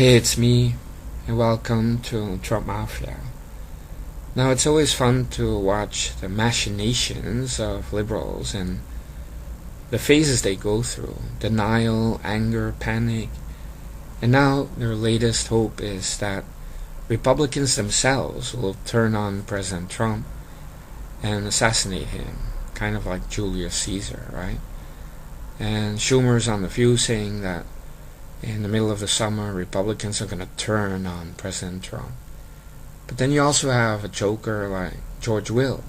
Hey, it's me, and welcome to Trump Mafia. Now, it's always fun to watch the machinations of liberals and the phases they go through: denial, anger, panic. And now their latest hope is that Republicans themselves will turn on President Trump and assassinate him, kind of like Julius Caesar, right? And Schumer's on the View saying that in the middle of the summer, Republicans are going to turn on President Trump. But then you also have a joker like George Will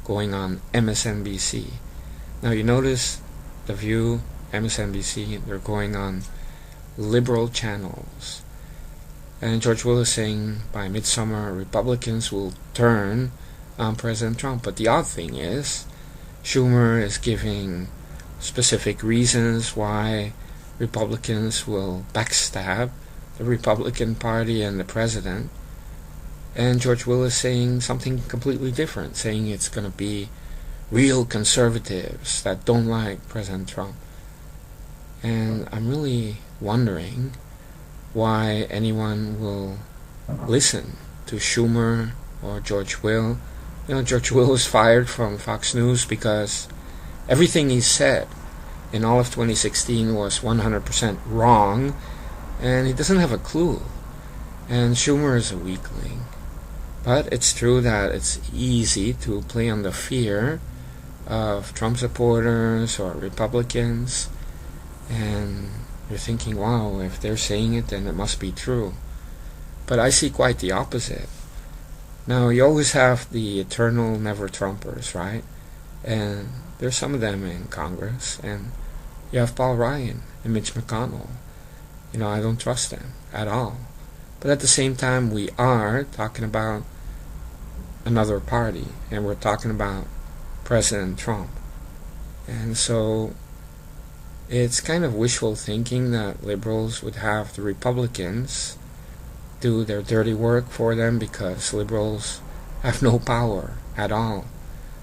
going on MSNBC. Now you notice The View, MSNBC, they're going on liberal channels. And George Will is saying by midsummer, Republicans will turn on President Trump. But the odd thing is, Schumer is giving specific reasons why Republicans will backstab the Republican Party and the president. And George Will is saying something completely different, saying it's going to be real conservatives that don't like President Trump. And I'm really wondering why anyone will listen to Schumer or George Will. You know, George Will was fired from Fox News because everything he said in all of 2016 was 100% wrong, and he doesn't have a clue. And Schumer is a weakling. But it's true that it's easy to play on the fear of Trump supporters or Republicans, and you're thinking, wow, if they're saying it, then it must be true. But I see quite the opposite. Now, you always have the eternal Nevertrumpers, right? And there's some of them in Congress, and you have Paul Ryan and Mitch McConnell. You know, I don't trust them at all. But at the same time, we are talking about another party, and we're talking about President Trump. And so it's kind of wishful thinking that liberals would have the Republicans do their dirty work for them because liberals have no power at all.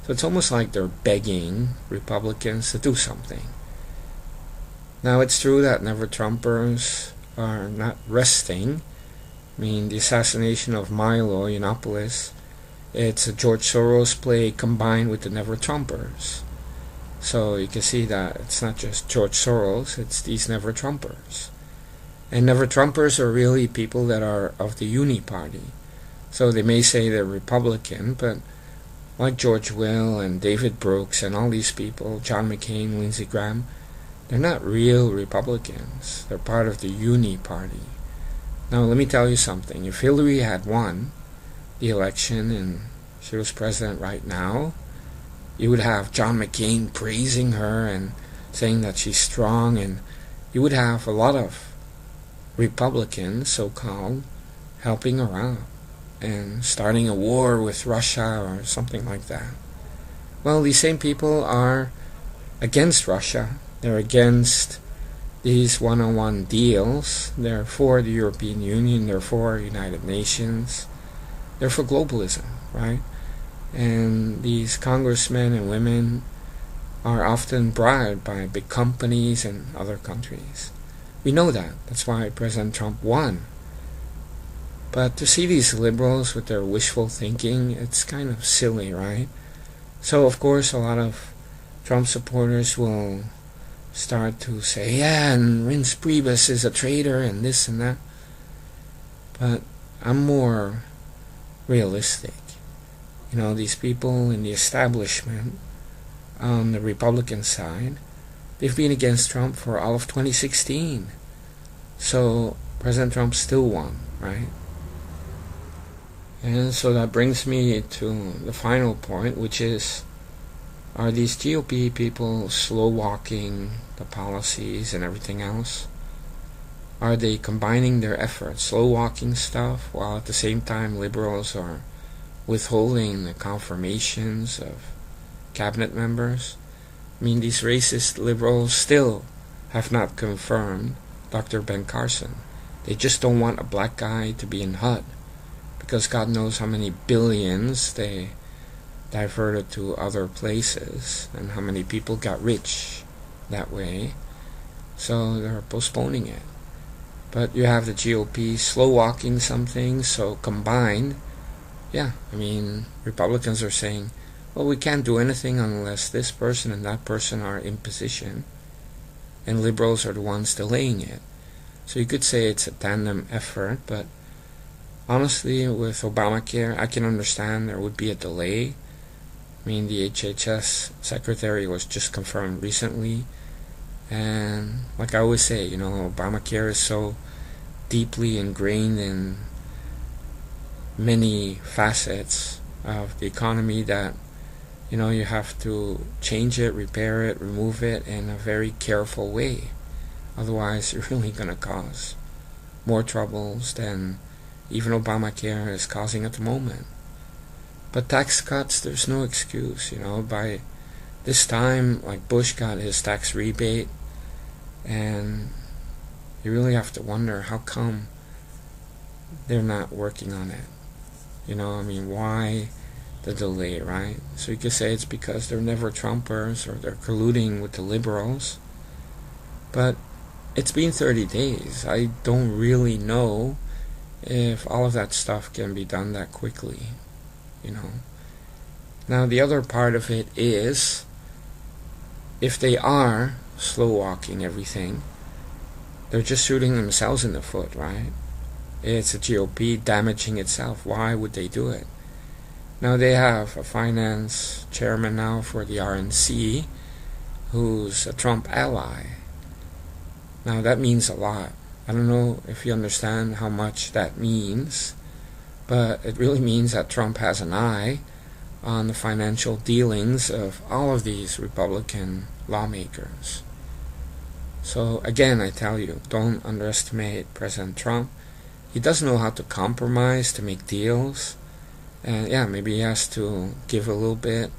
So it's almost like they're begging Republicans to do something. Now, it's true that Nevertrumpers are not resting. I mean, the assassination of Milo Yiannopoulos, it's a George Soros play combined with the Nevertrumpers. So you can see that it's not just George Soros, it's these Nevertrumpers. And Nevertrumpers are really people that are of the Uni Party. So they may say they're Republican, but like George Will and David Brooks and all these people, John McCain, Lindsey Graham, they're not real Republicans. They're part of the Uni Party. Now, let me tell you something. If Hillary had won the election and she was president right now, you would have John McCain praising her and saying that she's strong, and you would have a lot of Republicans, so-called, helping her out and starting a war with Russia or something like that. Well, these same people are against Russia. They're against these one-on-one deals. They're for the European Union. They're for United Nations. They're for globalism, right? And these congressmen and women are often bribed by big companies and other countries. We know that. That's why President Trump won. But to see these liberals with their wishful thinking, it's kind of silly, right? So, of course, a lot of Trump supporters will start to say, yeah, and Reince Priebus is a traitor and this and that. But I'm more realistic. You know, these people in the establishment on the Republican side, they've been against Trump for all of 2016. So President Trump still won, right? And so that brings me to the final point, which is, are these GOP people slow-walking the policies and everything else? Are they combining their efforts, slow-walking stuff, while at the same time liberals are withholding the confirmations of cabinet members? I mean, these racist liberals still have not confirmed Dr. Ben Carson. They just don't want a black guy to be in HUD, because God knows how many billions they diverted to other places and how many people got rich that way. So they're postponing it. But you have the GOP slow walking some things, so combined, yeah, I mean, Republicans are saying, well, we can't do anything unless this person and that person are in position, and liberals are the ones delaying it. So you could say it's a tandem effort, but honestly, with Obamacare, I can understand there would be a delay. I mean, the HHS secretary was just confirmed recently, and like I always say, you know, Obamacare is so deeply ingrained in many facets of the economy that, you know, you have to change it, repair it, remove it in a very careful way. Otherwise, you're really going to cause more troubles than even Obamacare is causing at the moment. But tax cuts, there's no excuse, you know. By this time, like, Bush got his tax rebate, and you really have to wonder how come they're not working on it. You know, I mean, why the delay, right? So you could say it's because they're Nevertrumpers or they're colluding with the liberals. But it's been 30 days. I don't really know if all of that stuff can be done that quickly, you know. Now, the other part of it is, if they are slow walking everything, they're just shooting themselves in the foot, right? It's a GOP damaging itself. Why would they do it? Now, they have a finance chairman now for the RNC who's a Trump ally. Now, that means a lot. I don't know if you understand how much that means, but it really means that Trump has an eye on the financial dealings of all of these Republican lawmakers. So again, I tell you, don't underestimate President Trump. He doesn't know how to compromise, to make deals. And yeah, maybe he has to give a little bit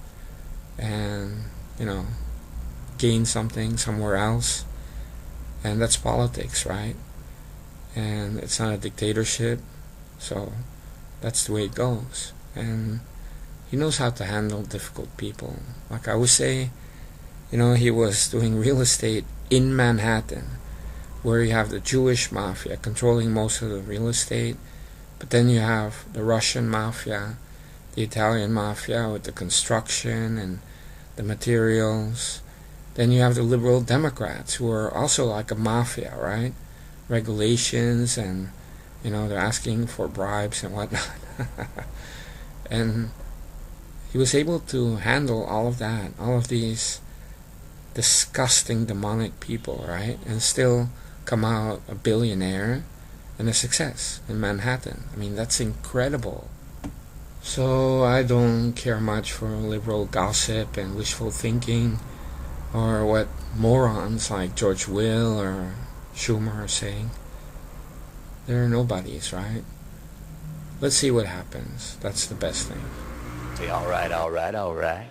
and, you know, gain something somewhere else. And that's politics, right? And it's not a dictatorship, so that's the way it goes. And he knows how to handle difficult people. Like I would say, you know, he was doing real estate in Manhattan, where you have the Jewish mafia controlling most of the real estate, but then you have the Russian mafia, the Italian mafia with the construction and the materials. Then you have the liberal Democrats, who are also like a mafia, right? Regulations, and, you know, they're asking for bribes and whatnot. And he was able to handle all of that, all of these disgusting demonic people, right? And still come out a billionaire and a success in Manhattan. I mean, that's incredible. So I don't care much for liberal gossip and wishful thinking, or what morons like George Will or Schumer are saying. They're nobodies, right? Let's see what happens. That's the best thing. Say, all right.